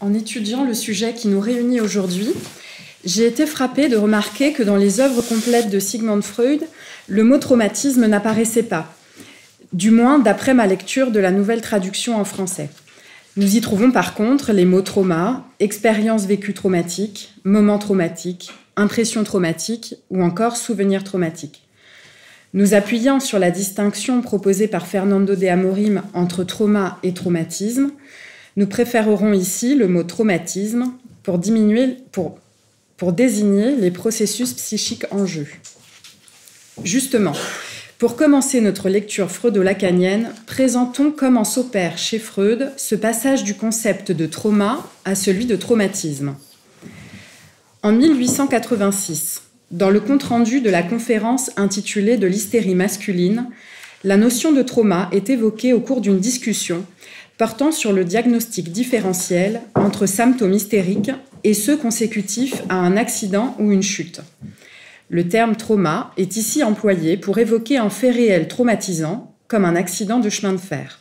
En étudiant le sujet qui nous réunit aujourd'hui, j'ai été frappée de remarquer que dans les œuvres complètes de Sigmund Freud, le mot traumatisme n'apparaissait pas, du moins d'après ma lecture de la nouvelle traduction en français. Nous y trouvons par contre les mots trauma, expérience vécue traumatique, moment traumatique, impression traumatique ou encore souvenir traumatique. Nous appuyant sur la distinction proposée par Fernando de Amorim entre trauma et traumatisme, nous préférerons ici le mot traumatisme pour désigner les processus psychiques en jeu. Justement, pour commencer notre lecture freudo-lacanienne, présentons comment s'opère chez Freud ce passage du concept de trauma à celui de traumatisme. En 1886, dans le compte-rendu de la conférence intitulée « De l'hystérie masculine », la notion de trauma est évoquée au cours d'une discussion portant sur le diagnostic différentiel entre symptômes hystériques et ceux consécutifs à un accident ou une chute. Le terme trauma est ici employé pour évoquer un fait réel traumatisant, comme un accident de chemin de fer.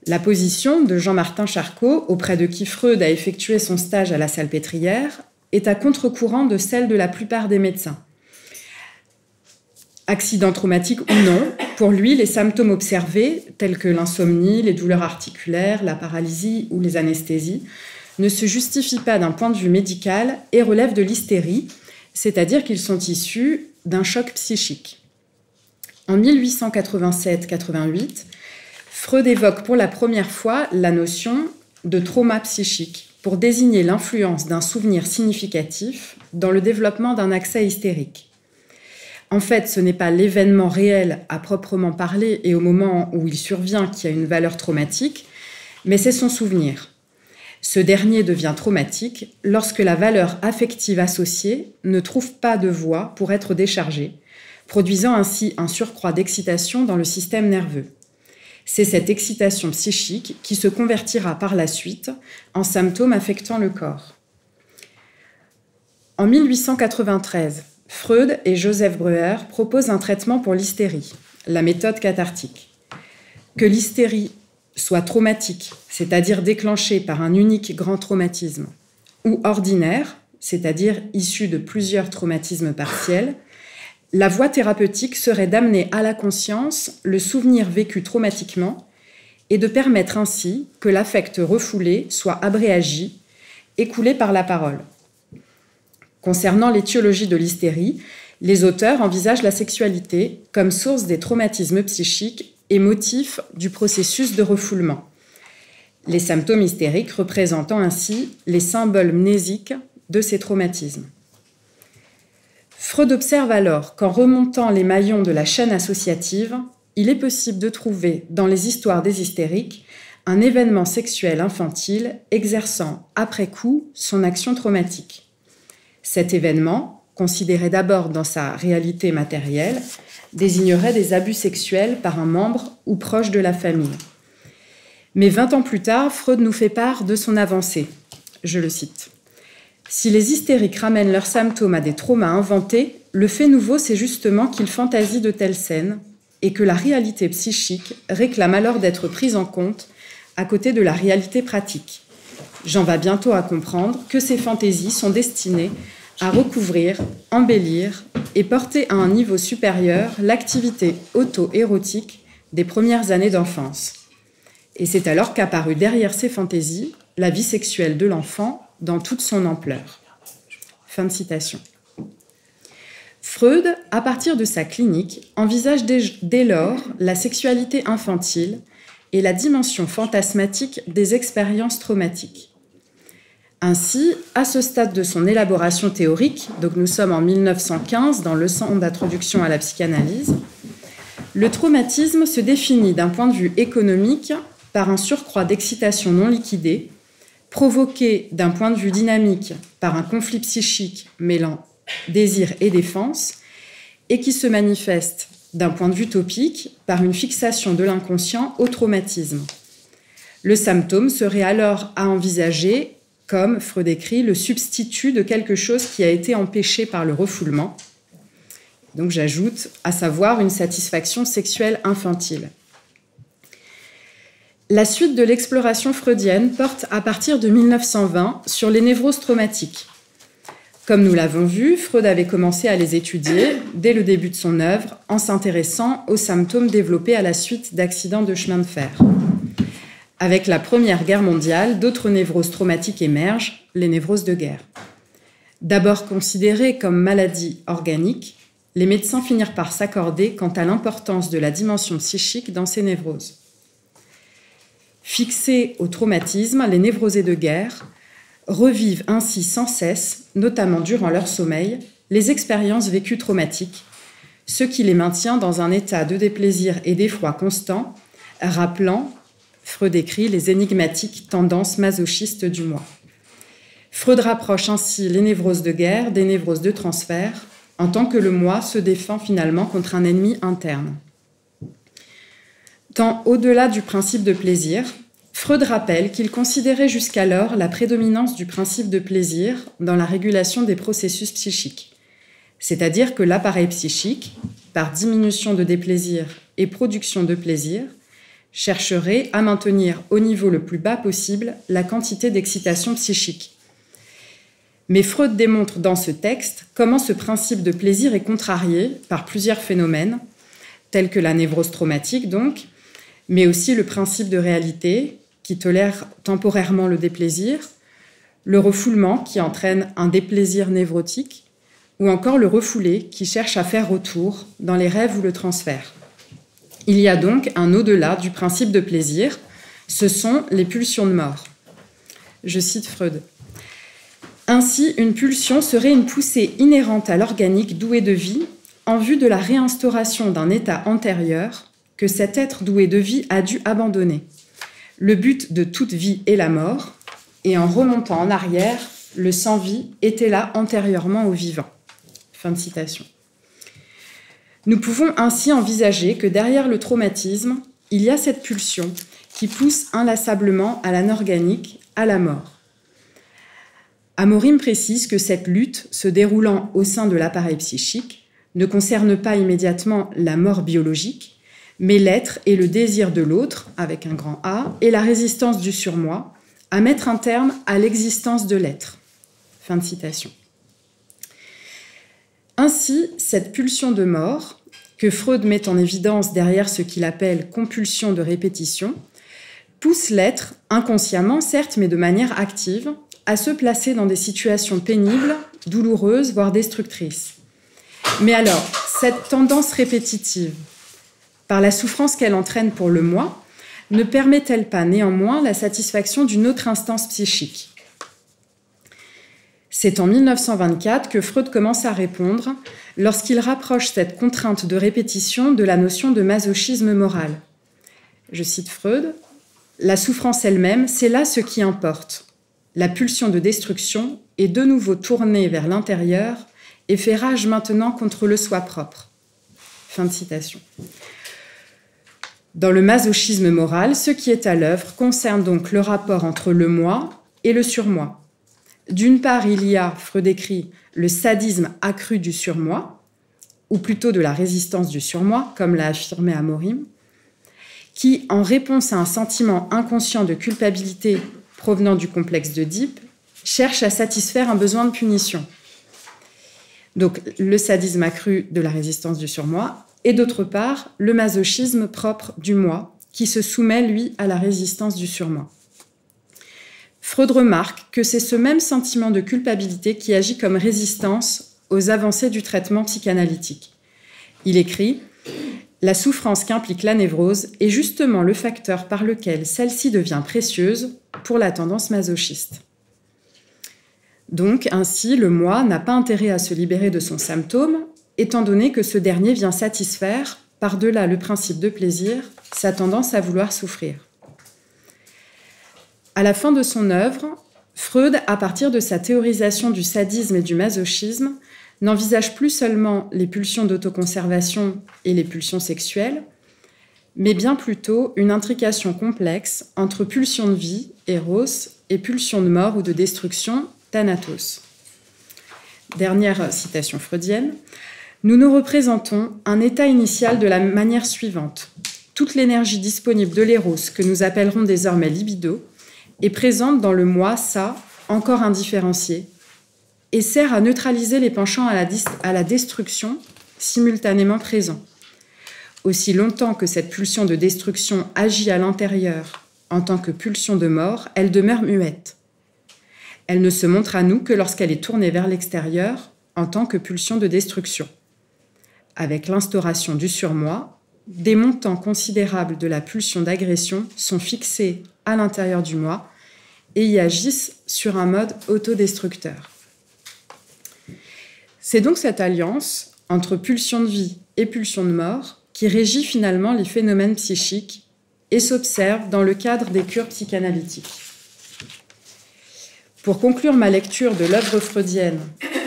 La position de Jean-Martin Charcot, auprès de qui Freud a effectué son stage à la Salpêtrière, est à contre-courant de celle de la plupart des médecins. Accident traumatique ou non, pour lui, les symptômes observés, tels que l'insomnie, les douleurs articulaires, la paralysie ou les anesthésies, ne se justifient pas d'un point de vue médical et relèvent de l'hystérie, c'est-à-dire qu'ils sont issus d'un choc psychique. En 1887-88, Freud évoque pour la première fois la notion de trauma psychique pour désigner l'influence d'un souvenir significatif dans le développement d'un accès hystérique. En fait, ce n'est pas l'événement réel à proprement parler et au moment où il survient qui a une valeur traumatique, mais c'est son souvenir. Ce dernier devient traumatique lorsque la valeur affective associée ne trouve pas de voie pour être déchargée, produisant ainsi un surcroît d'excitation dans le système nerveux. C'est cette excitation psychique qui se convertira par la suite en symptômes affectant le corps. En 1893, Freud et Joseph Breuer proposent un traitement pour l'hystérie, la méthode cathartique. Que l'hystérie soit traumatique, c'est-à-dire déclenchée par un unique grand traumatisme, ou ordinaire, c'est-à-dire issue de plusieurs traumatismes partiels, la voie thérapeutique serait d'amener à la conscience le souvenir vécu traumatiquement et de permettre ainsi que l'affect refoulé soit abréagi, écoulé par la parole. Concernant l'étiologie de l'hystérie, les auteurs envisagent la sexualité comme source des traumatismes psychiques et motif du processus de refoulement. Les symptômes hystériques représentant ainsi les symboles mnésiques de ces traumatismes. Freud observe alors qu'en remontant les maillons de la chaîne associative, il est possible de trouver dans les histoires des hystériques un événement sexuel infantile exerçant après coup son action traumatique. Cet événement, considéré d'abord dans sa réalité matérielle, désignerait des abus sexuels par un membre ou proche de la famille. Mais 20 ans plus tard, Freud nous fait part de son avancée. Je le cite. Si les hystériques ramènent leurs symptômes à des traumas inventés, le fait nouveau, c'est justement qu'ils fantasient de telles scènes et que la réalité psychique réclame alors d'être prise en compte à côté de la réalité pratique. J'en vais bientôt à comprendre que ces fantaisies sont destinées à recouvrir, embellir et porter à un niveau supérieur l'activité auto-érotique des premières années d'enfance. Et c'est alors qu'apparut derrière ces fantaisies la vie sexuelle de l'enfant dans toute son ampleur. Fin de citation. Freud, à partir de sa clinique, envisage dès lors la sexualité infantile et la dimension fantasmatique des expériences traumatiques. Ainsi, à ce stade de son élaboration théorique, donc nous sommes en 1915 dans leçon d'introduction à la psychanalyse, le traumatisme se définit d'un point de vue économique par un surcroît d'excitation non liquidée, provoqué d'un point de vue dynamique par un conflit psychique mêlant désir et défense, et qui se manifeste d'un point de vue topique par une fixation de l'inconscient au traumatisme. Le symptôme serait alors à envisager comme, Freud écrit, le substitut de quelque chose qui a été empêché par le refoulement. Donc j'ajoute, à savoir une satisfaction sexuelle infantile. La suite de l'exploration freudienne porte à partir de 1920 sur les névroses traumatiques. Comme nous l'avons vu, Freud avait commencé à les étudier dès le début de son œuvre en s'intéressant aux symptômes développés à la suite d'accidents de chemin de fer. Avec la Première Guerre mondiale, d'autres névroses traumatiques émergent, les névroses de guerre. D'abord considérées comme maladies organiques, les médecins finirent par s'accorder quant à l'importance de la dimension psychique dans ces névroses. Fixés au traumatisme, les névrosés de guerre revivent ainsi sans cesse, notamment durant leur sommeil, les expériences vécues traumatiques, ce qui les maintient dans un état de déplaisir et d'effroi constant, rappelant, Freud écrit, les énigmatiques tendances masochistes du moi. Freud rapproche ainsi les névroses de guerre des névroses de transfert, en tant que le moi se défend finalement contre un ennemi interne. Tant au-delà du principe de plaisir, Freud rappelle qu'il considérait jusqu'alors la prédominance du principe de plaisir dans la régulation des processus psychiques, c'est-à-dire que l'appareil psychique, par diminution de déplaisir et production de plaisir, chercherait à maintenir au niveau le plus bas possible la quantité d'excitation psychique. Mais Freud démontre dans ce texte comment ce principe de plaisir est contrarié par plusieurs phénomènes, tels que la névrose traumatique donc, mais aussi le principe de réalité, qui tolère temporairement le déplaisir, le refoulement qui entraîne un déplaisir névrotique, ou encore le refoulé qui cherche à faire retour dans les rêves ou le transfert. Il y a donc un au-delà du principe de plaisir, ce sont les pulsions de mort. Je cite Freud. Ainsi, une pulsion serait une poussée inhérente à l'organique doué de vie en vue de la réinstauration d'un état antérieur que cet être doué de vie a dû abandonner. Le but de toute vie est la mort, et en remontant en arrière, le sans-vie était là antérieurement au vivant. Fin de citation. Nous pouvons ainsi envisager que derrière le traumatisme, il y a cette pulsion qui pousse inlassablement à l'anorganique, à la mort. Amorim précise que cette lutte, se déroulant au sein de l'appareil psychique, ne concerne pas immédiatement la mort biologique, mais l'être et le désir de l'autre, avec un grand A, et la résistance du surmoi, à mettre un terme à l'existence de l'être. Fin de citation. Ainsi, cette pulsion de mort, que Freud met en évidence derrière ce qu'il appelle compulsion de répétition, pousse l'être, inconsciemment certes, mais de manière active, à se placer dans des situations pénibles, douloureuses, voire destructrices. Mais alors, cette tendance répétitive, par la souffrance qu'elle entraîne pour le moi, ne permet-elle pas néanmoins la satisfaction d'une autre instance psychique ? C'est en 1924 que Freud commence à répondre lorsqu'il rapproche cette contrainte de répétition de la notion de masochisme moral. Je cite Freud, « La souffrance elle-même, c'est là ce qui importe. La pulsion de destruction est de nouveau tournée vers l'intérieur et fait rage maintenant contre le soi propre. » Fin de citation. Dans le masochisme moral, ce qui est à l'œuvre concerne donc le rapport entre le moi et le surmoi. D'une part, il y a, Freud écrit, le sadisme accru du surmoi, ou plutôt de la résistance du surmoi, comme l'a affirmé Amorim, qui, en réponse à un sentiment inconscient de culpabilité provenant du complexe d'Oedipe, cherche à satisfaire un besoin de punition. Donc, le sadisme accru de la résistance du surmoi, et d'autre part, le masochisme propre du moi, qui se soumet, lui, à la résistance du surmoi. Freud remarque que c'est ce même sentiment de culpabilité qui agit comme résistance aux avancées du traitement psychanalytique. Il écrit « La souffrance qu'implique la névrose est justement le facteur par lequel celle-ci devient précieuse pour la tendance masochiste. » Donc, ainsi, le moi n'a pas intérêt à se libérer de son symptôme, étant donné que ce dernier vient satisfaire, par-delà le principe de plaisir, sa tendance à vouloir souffrir. À la fin de son œuvre, Freud, à partir de sa théorisation du sadisme et du masochisme, n'envisage plus seulement les pulsions d'autoconservation et les pulsions sexuelles, mais bien plutôt une intrication complexe entre pulsions de vie, éros, et pulsions de mort ou de destruction, thanatos. Dernière citation freudienne. Nous nous représentons un état initial de la manière suivante. toute l'énergie disponible de l'éros, que nous appellerons désormais libido, est présente dans le moi, ça, encore indifférencié, et sert à neutraliser les penchants à la destruction simultanément présents. Aussi longtemps que cette pulsion de destruction agit à l'intérieur en tant que pulsion de mort, elle demeure muette. Elle ne se montre à nous que lorsqu'elle est tournée vers l'extérieur en tant que pulsion de destruction. Avec l'instauration du surmoi, des montants considérables de la pulsion d'agression sont fixés à l'intérieur du moi et y agissent sur un mode autodestructeur. C'est donc cette alliance entre pulsion de vie et pulsion de mort qui régit finalement les phénomènes psychiques et s'observe dans le cadre des cures psychanalytiques. Pour conclure ma lecture de l'œuvre freudienne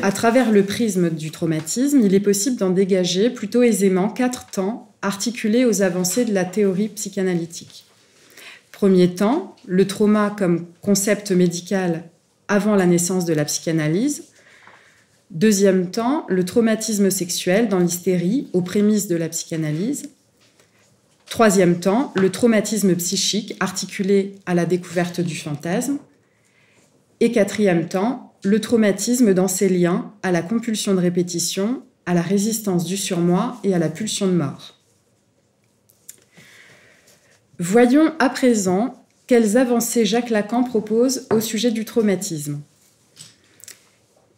à travers le prisme du traumatisme, il est possible d'en dégager plutôt aisément 4 temps articulés aux avancées de la théorie psychanalytique. Premier temps, le trauma comme concept médical avant la naissance de la psychanalyse. Deuxième temps, le traumatisme sexuel dans l'hystérie aux prémices de la psychanalyse. Troisième temps, le traumatisme psychique articulé à la découverte du fantasme. Et quatrième temps, le traumatisme dans ses liens à la compulsion de répétition, à la résistance du surmoi et à la pulsion de mort. Voyons à présent quelles avancées Jacques Lacan propose au sujet du traumatisme.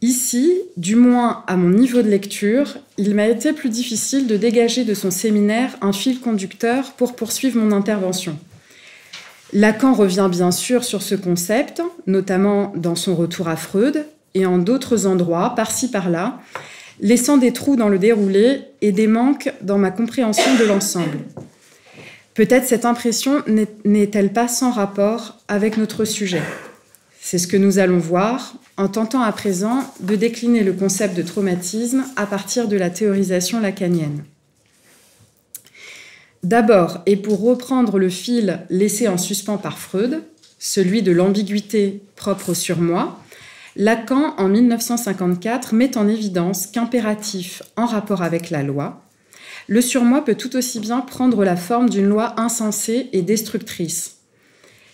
Ici, du moins à mon niveau de lecture, il m'a été plus difficile de dégager de son séminaire un fil conducteur pour poursuivre mon intervention. Lacan revient bien sûr sur ce concept, notamment dans son retour à Freud et en d'autres endroits, par-ci par-là, laissant des trous dans le déroulé et des manques dans ma compréhension de l'ensemble. Peut-être cette impression n'est-elle pas sans rapport avec notre sujet. C'est ce que nous allons voir en tentant à présent de décliner le concept de traumatisme à partir de la théorisation lacanienne. D'abord, et pour reprendre le fil laissé en suspens par Freud, celui de l'ambiguïté propre au surmoi, Lacan, en 1954, met en évidence qu'impératif en rapport avec la loi, le surmoi peut tout aussi bien prendre la forme d'une loi insensée et destructrice.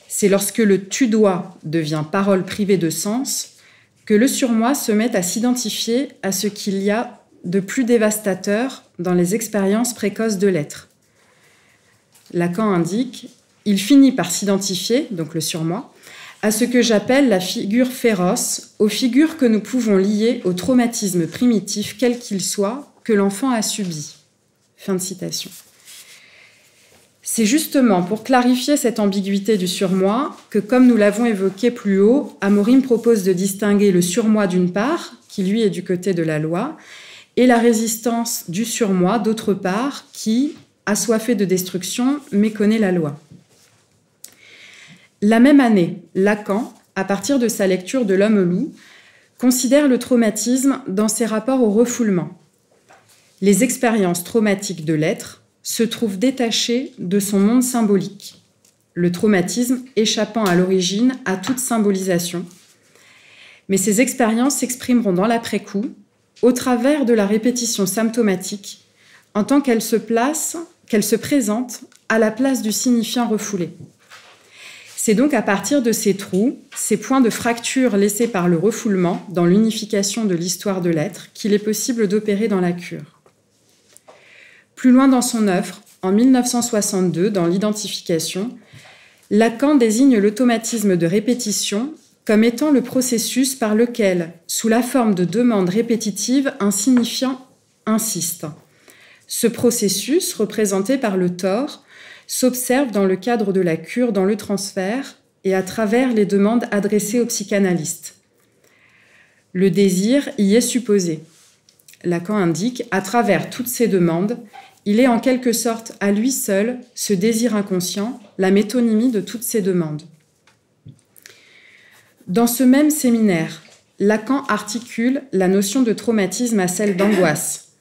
C'est lorsque le « tu dois » devient parole privée de sens que le surmoi se met à s'identifier à ce qu'il y a de plus dévastateur dans les expériences précoces de l'être. Lacan indique « il finit par s'identifier, donc le surmoi, à ce que j'appelle la figure féroce, aux figures que nous pouvons lier au traumatisme primitif, quel qu'il soit, que l'enfant a subi. » Fin de citation. C'est justement pour clarifier cette ambiguïté du surmoi que, comme nous l'avons évoqué plus haut, Amorim propose de distinguer le surmoi d'une part, qui lui est du côté de la loi, et la résistance du surmoi d'autre part, qui, assoiffé de destruction, méconnaît la loi. La même année, Lacan, à partir de sa lecture de l'homme-loup, considère le traumatisme dans ses rapports au refoulement. Les expériences traumatiques de l'être se trouvent détachées de son monde symbolique, le traumatisme échappant à l'origine à toute symbolisation. Mais ces expériences s'exprimeront dans l'après-coup, au travers de la répétition symptomatique, en tant qu'elle se présente à la place du signifiant refoulé. C'est donc à partir de ces trous, ces points de fracture laissés par le refoulement dans l'unification de l'histoire de l'être, qu'il est possible d'opérer dans la cure. Plus loin dans son œuvre, en 1962, dans l'identification, Lacan désigne l'automatisme de répétition comme étant le processus par lequel, sous la forme de demande répétitive, un signifiant insiste. Ce processus, représenté par le tort, s'observe dans le cadre de la cure dans le transfert et à travers les demandes adressées aux psychanalystes. Le désir y est supposé. Lacan indique, à travers toutes ces demandes, il est en quelque sorte à lui seul, ce désir inconscient, la métonymie de toutes ces demandes. Dans ce même séminaire, Lacan articule la notion de traumatisme à celle d'angoisse.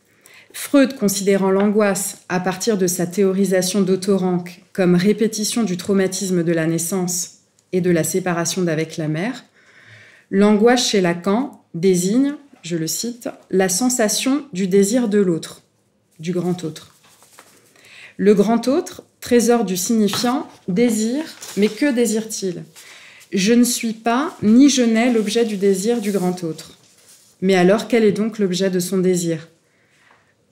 Freud, considérant l'angoisse à partir de sa théorisation d'Otto-Rank comme répétition du traumatisme de la naissance et de la séparation d'avec la mère, l'angoisse chez Lacan désigne, je le cite, la sensation du désir de l'autre, du grand autre. Le grand autre trésor du signifiant, désire, mais que désire-t-il? Je ne suis pas, ni je n'ai l'objet du désir du grand autre. Mais alors, quel est donc l'objet de son désir?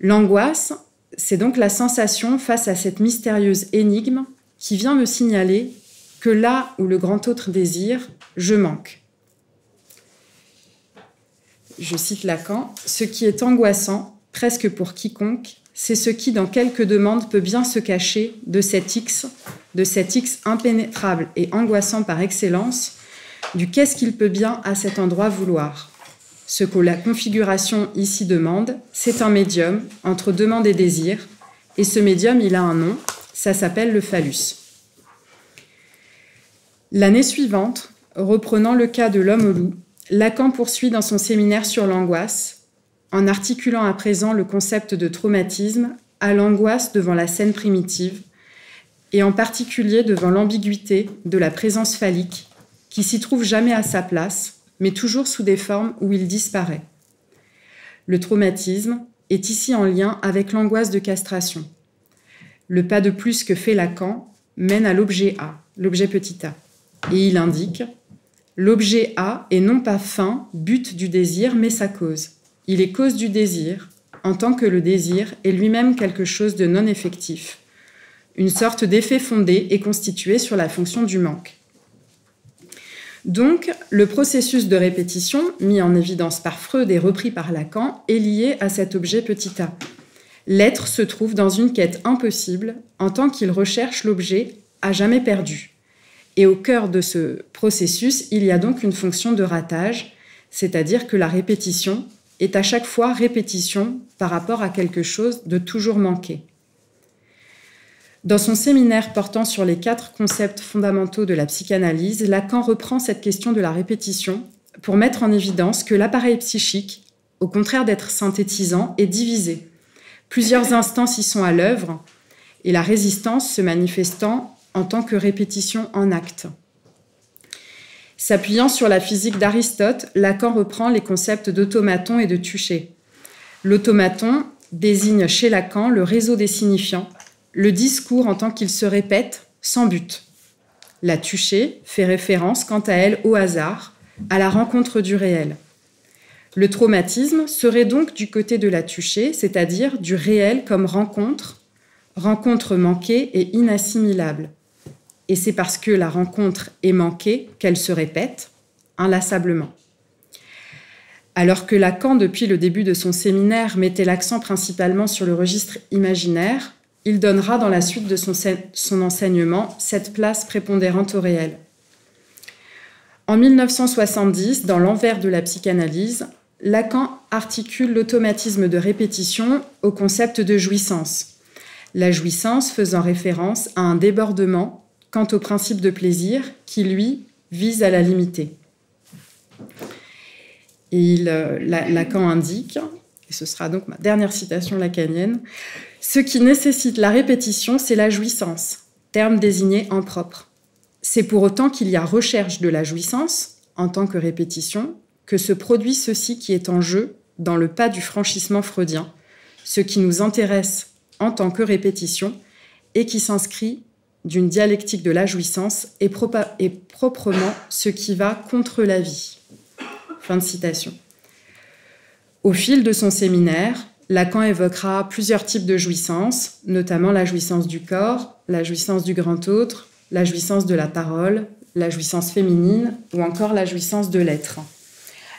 L'angoisse, c'est donc la sensation face à cette mystérieuse énigme qui vient me signaler que là où le grand autre désire, je manque. Je cite Lacan, « Ce qui est angoissant, presque pour quiconque, c'est ce qui, dans quelques demandes, peut bien se cacher de cet X impénétrable et angoissant par excellence, du qu'est-ce qu'il peut bien à cet endroit vouloir. Ce que la configuration ici demande, c'est un médium entre demande et désir, et ce médium, il a un nom, ça s'appelle le phallus. » L'année suivante, reprenant le cas de l'homme au loup, Lacan poursuit dans son séminaire sur l'angoisse, en articulant à présent le concept de traumatisme à l'angoisse devant la scène primitive, et en particulier devant l'ambiguïté de la présence phallique, qui s'y trouve jamais à sa place, mais toujours sous des formes où il disparaît. Le traumatisme est ici en lien avec l'angoisse de castration. Le pas de plus que fait Lacan mène à l'objet A, l'objet petit a. Et il indique « L'objet A est non pas fin, but du désir, mais sa cause. Il est cause du désir, en tant que le désir est lui-même quelque chose de non effectif, une sorte d'effet fondé et constitué sur la fonction du manque. » Donc, le processus de répétition, mis en évidence par Freud et repris par Lacan, est lié à cet objet petit a. L'être se trouve dans une quête impossible en tant qu'il recherche l'objet à jamais perdu. Et au cœur de ce processus, il y a donc une fonction de ratage, c'est-à-dire que la répétition est à chaque fois répétition par rapport à quelque chose de toujours manqué. Dans son séminaire portant sur les 4 concepts fondamentaux de la psychanalyse, Lacan reprend cette question de la répétition pour mettre en évidence que l'appareil psychique, au contraire d'être synthétisant, est divisé. Plusieurs instances y sont à l'œuvre, et la résistance se manifestant en tant que répétition en acte. S'appuyant sur la physique d'Aristote, Lacan reprend les concepts d'automaton et de tuché. L'automaton désigne chez Lacan le réseau des signifiants, le discours en tant qu'il se répète sans but. La tuché fait référence quant à elle au hasard, à la rencontre du réel. Le traumatisme serait donc du côté de la tuché, c'est-à-dire du réel comme rencontre manquée et inassimilable. Et c'est parce que la rencontre est manquée qu'elle se répète inlassablement. Alors que Lacan, depuis le début de son séminaire, mettait l'accent principalement sur le registre imaginaire, il donnera dans la suite de son enseignement cette place prépondérante au réel. En 1970, dans l'envers de la psychanalyse, Lacan articule l'automatisme de répétition au concept de jouissance. La jouissance faisant référence à un débordement quant au principe de plaisir qui, lui, vise à la limiter. Et Lacan indique, et ce sera donc ma dernière citation lacanienne, « Ce qui nécessite la répétition, c'est la jouissance, terme désigné en propre. C'est pour autant qu'il y a recherche de la jouissance, en tant que répétition, que se produit ceci qui est en jeu dans le pas du franchissement freudien, ce qui nous intéresse en tant que répétition et qui s'inscrit d'une dialectique de la jouissance est proprement ce qui va contre la vie. » Fin de citation. Au fil de son séminaire, Lacan évoquera plusieurs types de jouissance, notamment la jouissance du corps, la jouissance du grand autre, la jouissance de la parole, la jouissance féminine ou encore la jouissance de l'être.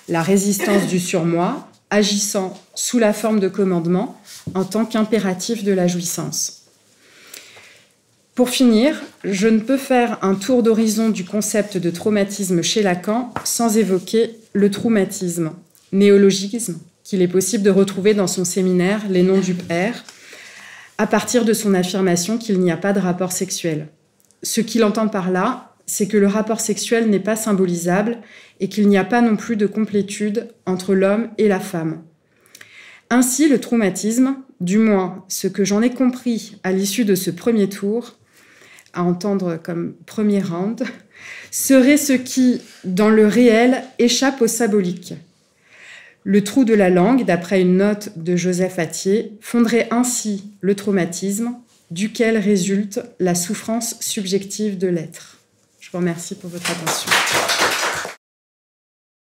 La résistance du surmoi, agissant sous la forme de commandement en tant qu'impératif de la jouissance. Pour finir, je ne peux faire un tour d'horizon du concept de traumatisme chez Lacan sans évoquer le traumatisme, néologisme qu'il est possible de retrouver dans son séminaire Les noms du père, à partir de son affirmation qu'il n'y a pas de rapport sexuel. Ce qu'il entend par là, c'est que le rapport sexuel n'est pas symbolisable et qu'il n'y a pas non plus de complétude entre l'homme et la femme. Ainsi, le traumatisme, du moins ce que j'en ai compris à l'issue de ce premier tour, à entendre comme premier round, serait ce qui, dans le réel, échappe au symbolique. Le trou de la langue, d'après une note de Joseph Attier, fonderait ainsi le traumatisme duquel résulte la souffrance subjective de l'être. Je vous remercie pour votre attention.